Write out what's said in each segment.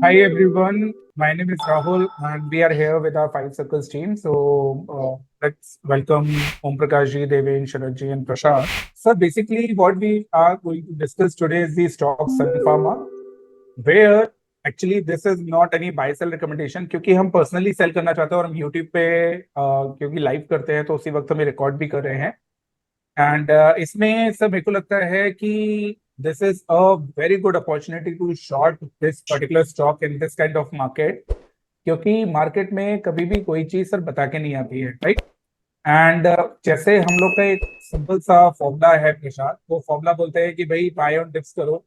Hi everyone, my name is Rahul and we are here with our Five Circles team. Let's welcome Om Prakash ji, Devin, Sharad ji and Prashant. So basically what we are going to discuss today is the stock Sun Pharma, where actually this is not any buy sell recommendation क्योंकि हम personally sell करना चाहते हैं और हम YouTube पे क्योंकि live करते हैं तो उसी वक्त हमें record भी कर रहे हैं. एंड इसमें सब मेरे को लगता है कि this is a very good opportunity to short this particular stock in this kind of market, क्योंकि मार्केट में कभी भी कोई चीज सर बता के नहीं आती है, राइट. एंड जैसे हम लोग का एक सिंपल सा फॉर्मूला है प्रसाद, वो फॉर्मूला बोलते हैं कि भाई बाय ऑन डिप्स करो,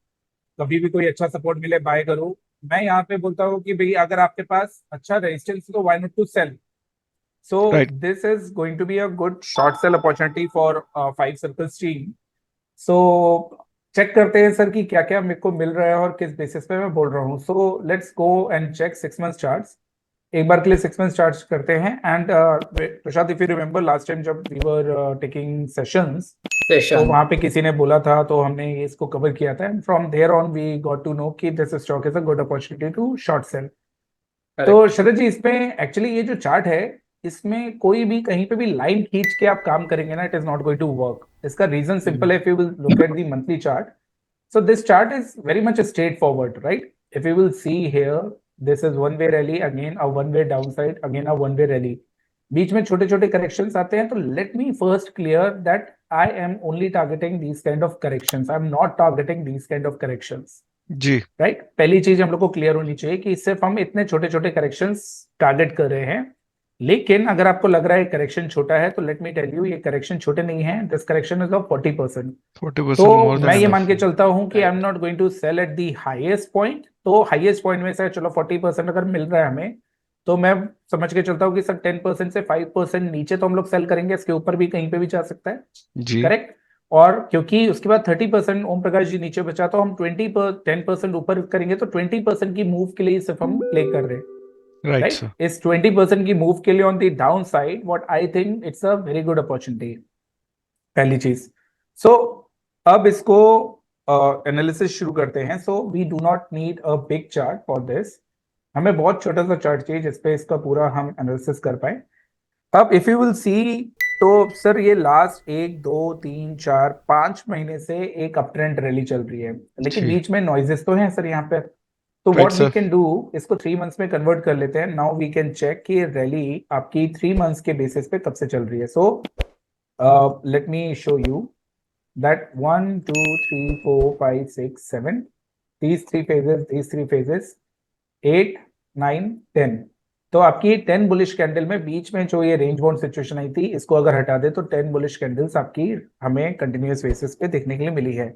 कभी भी कोई अच्छा सपोर्ट मिले बाय करो. मैं यहाँ पे बोलता हूँ कि भाई अगर आपके पास अच्छा रेजिस्टेंस तो why not to sell. So Right. this is going to be a good short sell opportunity for Five Circles team. So check करते हैं सर कि क्या क्या मेरे को मिल रहा है और किस बेसिस पे मैं बोल रहा हूँ. So let's go and check 6 month charts. एक बार के लिए 6 मंथ चार्ट्स करते हैं. And Prashant, if you remember last time जब वी वर टेकिंग सेशंस, तो सेशन वहां पे किसी ने बोला था तो हमने ये इसको कवर किया था. And from there on we got to know कि this stock is a good opportunity to short sell. तो करेक्ट। शरद जी, इसमें एक्चुअली ये जो चार्ट है, इसमें कोई भी कहीं पे भी लाइन खींच के आप काम करेंगे ना, it is not going to work. इसका रीजन सिंपल है. If you will look at the monthly chart, so this chart is very much straightforward, right? If you will see here, this is one way rally, again a one way downside, again a one way rally. बीच में छोटे छोटे corrections आते हैं. तो let me first clear that I am only targeting these kind of corrections, I am not targeting these kind of corrections, जी. Right. पहली चीज हम लोग को क्लियर होनी चाहिए कि सिर्फ हम इतने छोटे छोटे करेक्शंस टारगेट कर रहे हैं. लेकिन अगर आपको लग रहा है करेक्शन छोटा है, तो लेट मी टेल यू, ये करेक्शन छोटे नहीं है. This correction is of 40%. 40% तो more than मैं ये मान enough. के चलता हूं कि I am right. Not going to sell at the highest point. तो हाईएस्ट पॉइंट में से चलो 40% अगर मिल रहा है हमें, तो मैं समझ के चलता हूं कि सर 10% से 5% नीचे तो हम लोग सेल करेंगे. इसके ऊपर भी कहीं पे भी जा सकता है, जी. करेक्ट. और क्योंकि उसके बाद 30% ओम प्रकाश जी नीचे बचा, तो हम 10% ऊपर करेंगे. तो 20% की मूव के लिए सिर्फ हम प्ले कर रहे हैं, राइट राइट. सर. इस 20% की मूव के लिए on the down side what I think it's a very good opportunity, पहली चीज. सो अब इसको एनालिसिस शुरू करते हैं. So we do not need a big chart for this. हमें बहुत छोटा सा चार्ट चाहिए जिसपे इसका पूरा हम एनालिसिस कर पाए. अब इफ यू विल सी, तो सर ये लास्ट 1 2 3 4 5 महीने से एक अप ट्रेंड रैली चल रही है, लेकिन जी. बीच में नॉइजेस तो हैं सर यहाँ पे. तो right what we sir. Can do, इसको 3 मंथ्स में कन्वर्ट कर लेते हैं. नाउ वी कैन चेक कि रैली आपकी 3 मंथ्स के बेसिस पे कब से चल रही है. So let me show you that 1 2 3 4 5 6 7, these three phases, 8 9 10. तो आपकी 10 बुलिश कैंडल में बीच में जो ये रेंज बाउंड सिचुएशन आई थी, इसको अगर हटा दे तो 10 बुलिश कैंडल्स आपकी हमें कंटिन्यूअस बेसिस पे देखने के लिए मिली है.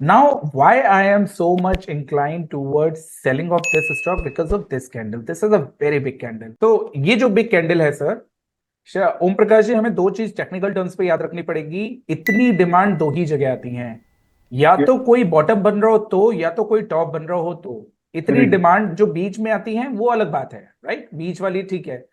Now why I am so much inclined towards selling of this stock, because of this candle. This is a very big candle. तो ये जो बिग कैंडल है सर, ओम प्रकाश जी, हमें दो चीज टेक्निकल टर्म्स पे याद रखनी पड़ेगी. इतनी डिमांड दो ही जगह आती है, या तो कोई बॉटम बन रहा हो तो, या तो कोई टॉप बन रहा हो तो. इतनी डिमांड जो बीच में आती है वो अलग बात है, राइट. बीच वाली ठीक है,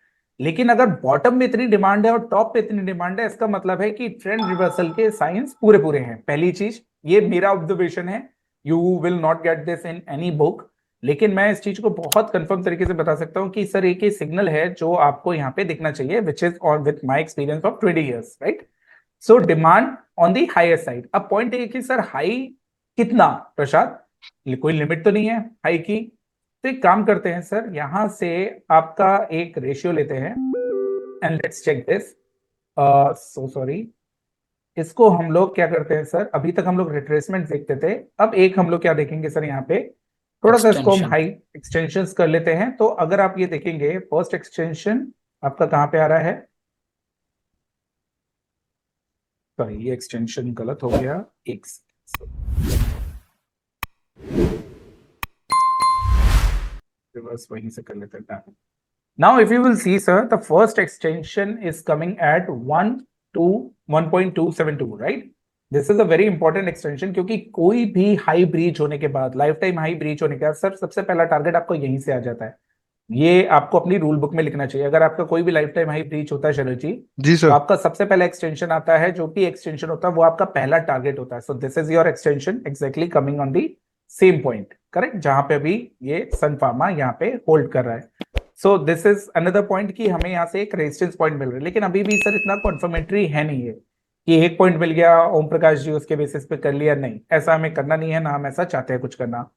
लेकिन अगर बॉटम में इतनी डिमांड है और टॉप पे इतनी डिमांड है, इसका मतलब है कि ट्रेंड रिवर्सल के साइंस पूरे पूरे हैं. पहली चीज, ये मेरा ऑब्जर्वेशन है. You will not get this in any book, लेकिन मैं इस चीज को बहुत कंफर्म तरीके से बता सकता हूं कि सर एक ही सिग्नल है जो आपको यहाँ पे दिखना चाहिए, which is on with my experience of 20 years, right. So demand on the higher side. अब पॉइंट है कि सर हाई कितना, प्रसाद, कोई लिमिट तो नहीं है हाई की. तो एक काम करते हैं सर, यहां से आपका एक रेशियो लेते हैं and let's check this. So sorry, इसको हम लोग क्या करते हैं सर, अभी तक हम लोग रिट्रेसमेंट देखते थे, अब एक हम लोग क्या देखेंगे सर, यहाँ पे थोड़ा सा इसको हम एक्सटेंशन। हाई एक्सटेंशन कर लेते हैं. तो अगर आप ये देखेंगे, फर्स्ट एक्सटेंशन आपका कहाँ पे आ रहा है, सॉरी ये एक्सटेंशन गलत हो गया, एक रिवर्स वहीं से कर लेते हैं. Now if you will see sir, the first extension is coming at 1 to 1.272, right. This is a very important extension, क्योंकि कोई भी हाई ब्रीच होने के बाद, लाइफ टाइम हाई ब्रीच होने के बाद सर सबसे पहला टारगेट आपको यहीं से आ जाता है. ये आपको अपनी रूल बुक में लिखना चाहिए. अगर आपका कोई भी लाइफ टाइम हाई ब्रीच होता है शरद जी, जी तो सर. आपका सबसे पहला एक्सटेंशन आता है. जो भी एक्सटेंशन होता है वो आपका पहला टारगेट होता है. सो this is your extension exactly coming on the same point, correct, जहां पे अभी ये सन फार्मा यहाँ पे होल्ड कर रहा है। सो दिस इज अनदर पॉइंट कि हमें यहाँ से एक रेजिस्टेंस पॉइंट मिल रहा है, लेकिन अभी भी सर इतना कॉन्फर्मेटरी है नहीं है कि एक पॉइंट मिल गया ओम प्रकाश जी उसके बेसिस पे कर लिया, नहीं, ऐसा हमें करना नहीं है, ना हम ऐसा चाहते हैं कुछ करना।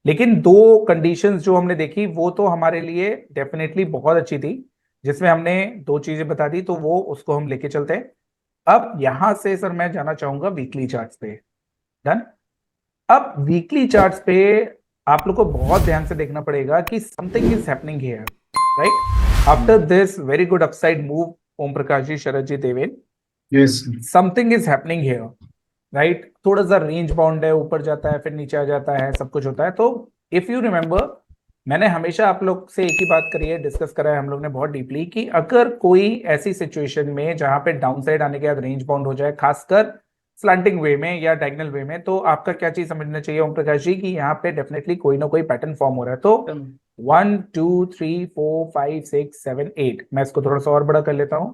लेकिन दो कंडीशंस जो हमने देखी वो तो हमारे लिए डेफिनेटली बहुत अच्छी थी, जिसमें हमने दो चीजें बता दी, तो वो उसको हम लेके चलते हैं। अब यहां से सर मैं जाना चाहूंगा वीकली चार्ट्स पे। डन। अब वीकली चार्ट्स पे आप लोग को बहुत ध्यान से देखना पड़ेगा कि something is happening here, right? After this very good upside move, Om Prakash ji, Sharad ji, Deven, yes something is happening here, right? थोड़ा सा रेंज बाउंड है, ऊपर जाता है फिर नीचे आ जाता है, सब कुछ होता है। तो इफ यू रिमेंबर, मैंने हमेशा आप लोग से एक ही बात करी है, डिस्कस करा है हम लोग ने बहुत डीपली, कि अगर कोई ऐसी सिचुएशन में जहां पे डाउन साइड आने के बाद रेंज बाउंड हो जाए, खासकर स्लैंटिंग वे में या डायगोनल वे में, तो आपका क्या चीज समझना चाहिए ओम प्रकाश जी, कि यहाँ पे डेफिनेटली कोई ना कोई पैटर्न फॉर्म हो रहा है। तो 1 2 3 4 5 6 7 8, मैं इसको थोड़ा सा और बड़ा कर लेता हूँ।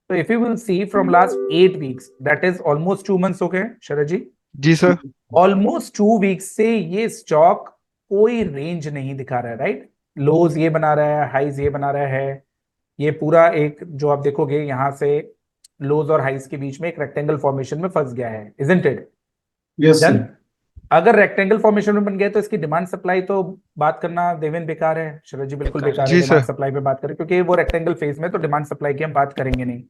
तो if you will see from last 8 weeks, that is almost 2 months हो गए शरद जी, जी सर। ऑलमोस्ट 2 वीक्स से ये स्टॉक कोई रेंज नहीं दिखा रहा है, राइट? लोज ये बना रहा है, हाइज ये बना रहा है, ये पूरा एक जो आप देखोगे यहां से लोज और हाइज के बीच में एक रेक्टेंगल फॉर्मेशन में फंस गया है, इजंट इट? Yes done. अगर रेक्टेंगल फॉर्मेशन में बन गया तो इसकी डिमांड सप्लाई तो बात करना देवेन बेकार है, शरद जी बिल्कुल बेकार है जी डिमांड सर। सप्लाई पे बात करें, क्योंकि वो रेक्टेंगल फेज में तो डिमांड सप्लाई की हम बात करेंगे नहीं।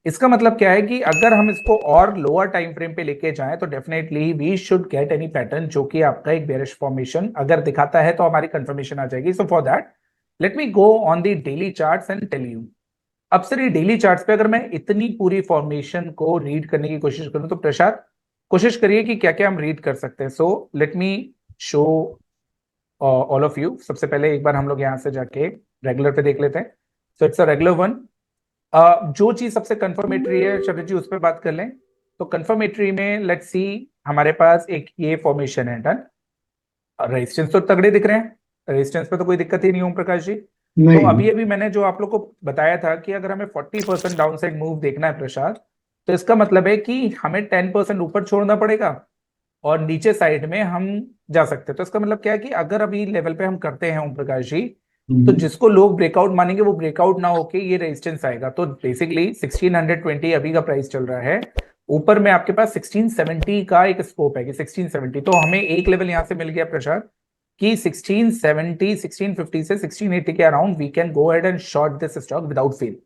इसका मतलब क्या है कि अगर हम इसको और लोअर टाइम फ्रेम पे लेके जाएं तो definitely we should get any pattern जो कि आपका एक बेरिश फॉर्मेशन अगर दिखाता है तो हमारी कंफर्मेशन आ जाएगी। So for that let me go on the daily charts and tell you. अब सर ये डेली चार्ट्स पे अगर मैं इतनी पूरी फॉर्मेशन को रीड करने की कोशिश करूं तो प्रसाद कोशिश करिए कि क्या क्या हम रीड कर सकते हैं। So let me show all of you. सबसे पहले एक बार हम लोग यहां से जाके रेगुलर पे देख लेते हैं। So it's a regular one. जो चीज सबसे कंफर्मेटरी है शरद जी उस पर बात कर लें। तो कंफर्मेटरी में लेट्स सी, हमारे पास एक ये फॉर्मेशन है। डन। रेजिस्टेंस तो तगड़े दिख रहे हैं, रेजिस्टेंस पे तो कोई दिक्कत ही नहीं ओम प्रकाश जी। तो अभी अभी मैंने जो आप लोग को बताया था कि अगर हमें 40% डाउन साइड मूव देखना है प्रसाद, तो इसका मतलब है कि हमें 10% ऊपर छोड़ना पड़ेगा और नीचे साइड में हम जा सकते हैं। तो इसका मतलब क्या है कि अगर अभी लेवल पे हम करते हैं ओम प्रकाश जी, तो जिसको लोग ब्रेकआउट मानेंगे वो ब्रेकआउट ना होके ये रेजिस्टेंस आएगा। तो बेसिकली 1620 अभी का प्राइस चल रहा है, ऊपर में आपके पास 1670 का एक स्कोप है कि 1670। तो हमें एक लेवल यहां से मिल गया प्रसाद कि 1670 1650 से 1680 के around we can go ahead and short this stock without fail.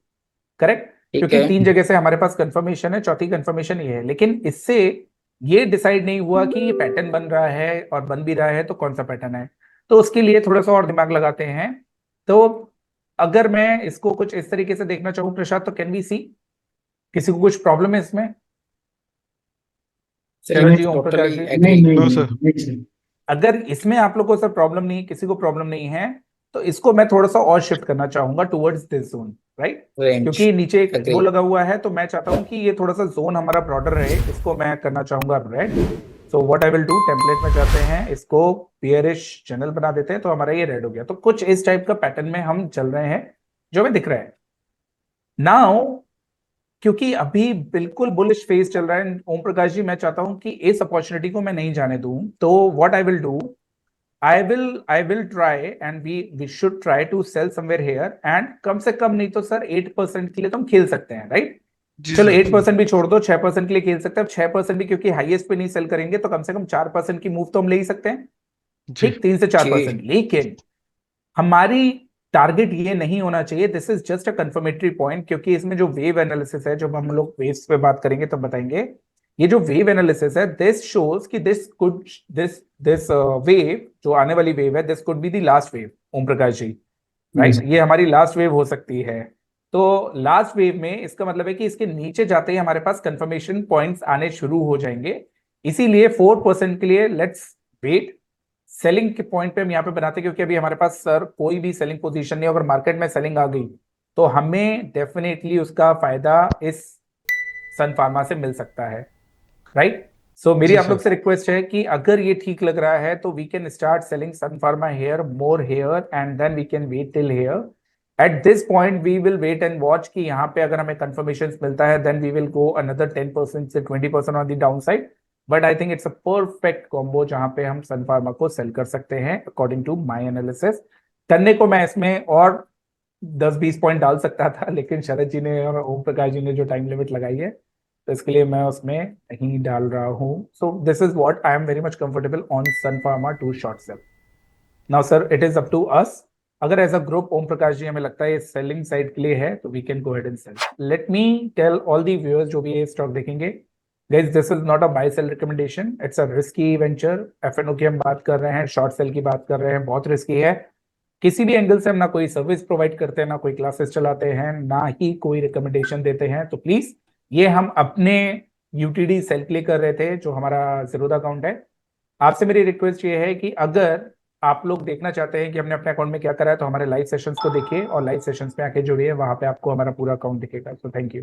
Correct? क्योंकि तीन जगह से हमारे पास कंफर्मेशन है, चौथी कंफर्मेशन ये है, लेकिन इससे ये डिसाइड नहीं हुआ कि ये पैटर्न बन रहा है, और बन भी रहा है तो कौन सा पैटर्न है। तो उसके लिए थोड़ा सा और दिमाग लगाते हैं। तो अगर मैं इसको कुछ इस तरीके से देखना चाहूँ प्रसाद, तो कैन वी सी, किसी को कुछ प्रॉब्लम है इसमें? शरद जी, ओम प्रकाश जी? No sir. अगर इसमें आप लोग को सर प्रॉब्लम नहीं, किसी को प्रॉब्लम नहीं है, तो इसको मैं थोड़ा सा और शिफ्ट करना चाहूंगा टुवर्ड्स दिस जोन, राइट? क्योंकि नीचे एक वो लगा हुआ है, तो मैं चाहता हूं कि ये थोड़ा सा जोन हमारा ब्रॉडर रहे, इसको मैं करना चाहूंगा red. So what I will do, template में जाते हैं, इसको बियरिश चैनल बना देते हैं, तो हमारा ये रेड हो गया। तो कुछ इस टाइप का पैटर्न में हम चल रहे हैं जो हमें दिख रहा है नाउ। क्योंकि अभी बिल्कुल बुलिश फेज चल रहा है ओम प्रकाश जी, मैं चाहता हूं कि इस अपॉर्चुनिटी को मैं नहीं जाने दूं। तो what I will do, I will try and we should try to sell somewhere here, and कम से कम नहीं तो सर 8% के लिए तो हम खेल सकते हैं, राइट? जी चलो सर। 8% भी छोड़ दो, 6% के लिए खेल सकते हैं। 6% भी क्योंकि हाईएस्ट पे नहीं सेल करेंगे, तो कम से कम 4% की मूव तो हम ले ही सकते हैं, जी। ठीक? 3 से 4%। लेकिन हमारी टारगेट ये नहीं होना चाहिए, this is just a confirmatory point, क्योंकि इसमें जो वेव एनालिसिस है, जब हम लोग वेव्स पे बात करेंगे तब बताएंगे, ये जो वेव एनालिसिस है दिस शोज कि दिस कुड दिस वेव, जो आने वाली वेव है, this could be the last wave Om Prakash ji, right? ये हमारी लास्ट वेव हो सकती है। तो लास्ट वेव में इसका मतलब है कि इसके नीचे जाते ही हमारे पास कंफर्मेशन पॉइंट्स आने शुरू हो जाएंगे। इसीलिए 4% के लिए लेट्स वेट। सेलिंग के पॉइंट पे हम यहाँ पे बनाते हैं, क्योंकि अभी हमारे पास सर कोई भी सेलिंग पोजीशन नहीं है। अगर मार्केट में सेलिंग आ गई तो हमें डेफिनेटली उसका फायदा इस सन फार्मा से मिल सकता है, राइट? सो मेरी जी आप लोग सर। से रिक्वेस्ट है कि अगर ये ठीक लग रहा है तो we can start selling Sun Pharma here, more here, and then we can wait till here. At this point we will wait and watch कि यहाँ पे अगर हमें कंफर्मेशन मिलता है, then we will go another 10% से 20% on the down side. But I think it's a perfect combo जहां पे हम सन फार्मा को सेल कर सकते हैं अकॉर्डिंग टू माई एनालिसिस। करने को मैं इसमें और 10-20 पॉइंट डाल सकता था, लेकिन शरद जी ने और ओम प्रकाश जी ने जो टाइम लिमिट लगाई है, तो इसके लिए मैं उसमें नहीं डाल रहा हूं। So this is what I am very much comfortable on Sun Pharma to short sell. Now sir it is up to us. अगर एज अ ग्रुप ओम प्रकाश जी हमें लगता है सेलिंग साइड के लिए है, तो we can go ahead and sell. Let me tell all the viewers जो भी ये स्टॉक देखेंगे, guys this is not a buy sell recommendation, it's a risky venture. FNO की हम बात कर रहे हैं, शॉर्ट सेल की बात कर रहे हैं, बहुत रिस्की है। किसी भी एंगल से हम ना कोई सर्विस प्रोवाइड करते हैं, ना कोई क्लासेस चलाते हैं, ना ही कोई रिकमेंडेशन देते हैं। तो प्लीज ये हम अपने यूटीडी सेल के लिए कर रहे थे, जो हमारा जीरोधा अकाउंट है। आपसे मेरी रिक्वेस्ट ये है कि अगर आप लोग देखना चाहते हैं कि हमने अपने अकाउंट में क्या करा है, तो हमारे लाइव सेशंस को देखिए और लाइव सेशंस पे आके जुड़िए, वहां पे आपको हमारा पूरा अकाउंट दिखेगा। So thank you.